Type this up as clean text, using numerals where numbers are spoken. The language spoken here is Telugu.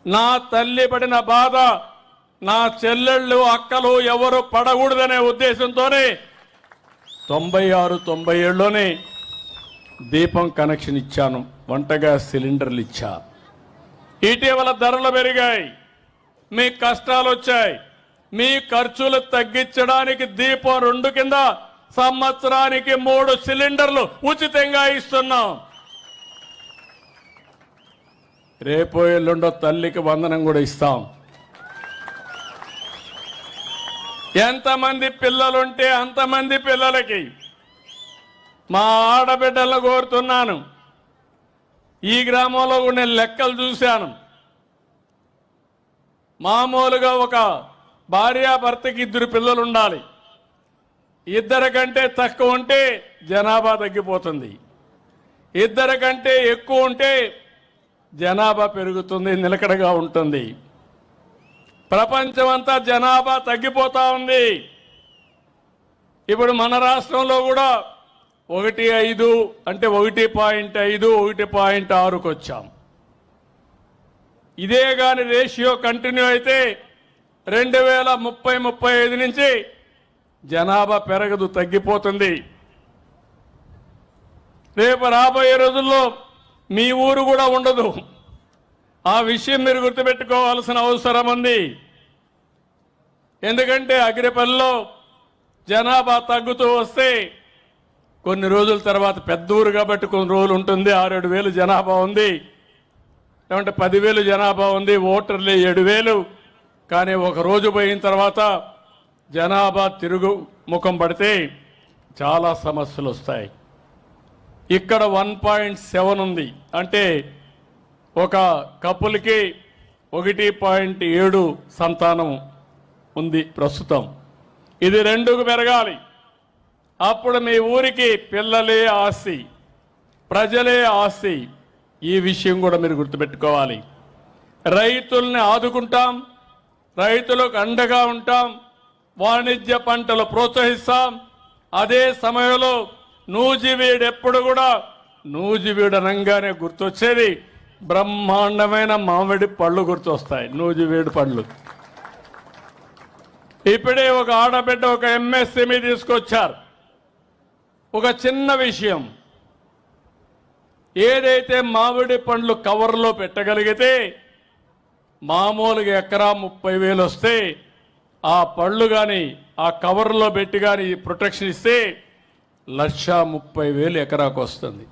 నా తల్లి పడిన బాధ నా చెల్లెళ్ళు అక్కలు ఎవరు పడకూడదనే ఉద్దేశంతోనే 96, 97లోనే దీపం కనెక్షన్ ఇచ్చాను, వంట గ్యాస్ సిలిండర్లు ఇచ్చా. ఇటీవల ధరలు పెరిగాయి, మీ కష్టాలు వచ్చాయి, మీ ఖర్చులు తగ్గించడానికి దీపం 2 కింద సంవత్సరానికి 3 సిలిండర్లు ఉచితంగా ఇస్తున్నాం. రేపు ఎల్లుండో తల్లికి వందనం కూడా ఇస్తాం. ఎంతమంది పిల్లలుంటే అంతమంది పిల్లలకి మా ఆడబిడ్డలను కోరుతున్నాను. ఈ గ్రామంలో నేను లెక్కలు చూశాను. మామూలుగా ఒక భార్యాభర్తకి 2 పిల్లలు ఉండాలి. 2 కంటే తక్కువ ఉంటే జనాభా తగ్గిపోతుంది, 2 కంటే ఎక్కువ ఉంటే జనాభా పెరుగుతుంది, నిలకడగా ఉంటుంది. ప్రపంచమంతా జనాభా తగ్గిపోతా ఉంది. ఇప్పుడు మన రాష్ట్రంలో కూడా 1.5 అంటే 1.5, 1.6కు వచ్చాం. ఇదే కానీ రేషియో కంటిన్యూ అయితే 2030-35 నుంచి జనాభా పెరగదు, తగ్గిపోతుంది. రేపు రాబోయే రోజుల్లో మీ ఊరు కూడా ఉండదు. ఆ విషయం మీరు గుర్తుపెట్టుకోవాల్సిన అవసరం ఉంది. ఎందుకంటే అగ్రిపల్లిలో జనాభా తగ్గుతూ వస్తే కొన్ని రోజుల తర్వాత పెద్ద ఊరు కాబట్టి కొన్ని రోజులు ఉంటుంది, 6-7 వేలు జనాభా ఉంది, ఏమంటే 10,000 జనాభా ఉంది, ఓటర్లు 7,000. కానీ ఒక రోజు పోయిన తర్వాత జనాభా తిరుగు ముఖం పడితే చాలా సమస్యలు వస్తాయి. ఇక్కడ 1.7 ఉంది, అంటే ఒక కపుల్కి 1.7 సంతానం ఉంది ప్రస్తుతం. ఇది 2కు పెరగాలి. అప్పుడు మీ ఊరికి పిల్లలే ఆస్తి, ప్రజలే ఆస్తి. ఈ విషయం కూడా మీరు గుర్తుపెట్టుకోవాలి. రైతుల్ని ఆదుకుంటాం, రైతులకు అండగా ఉంటాం, వాణిజ్య పంటలు ప్రోత్సహిస్తాం. అదే సమయంలో నూజివీడు ఎప్పుడు కూడా నూజివీడు అనగానే గుర్తొచ్చేది బ్రహ్మాండమైన మామిడి పళ్ళు గుర్తొస్తాయి, నూజివీడు పళ్ళు. ఇప్పుడే ఒక ఆడబిడ్డ ఒక ఎంఎస్ఎంఈ తీసుకొచ్చారు. ఒక చిన్న విషయం, ఏదైతే మామిడి పండ్లు కవర్లో పెట్టగలిగితే మామూలుగా ఎకరా 30,000 వస్తే ఆ పళ్ళు కానీ ఆ కవర్లో పెట్టి కానీ ప్రొటెక్షన్ ఇస్తే 1,30,000 ఎకరాకు వస్తుంది.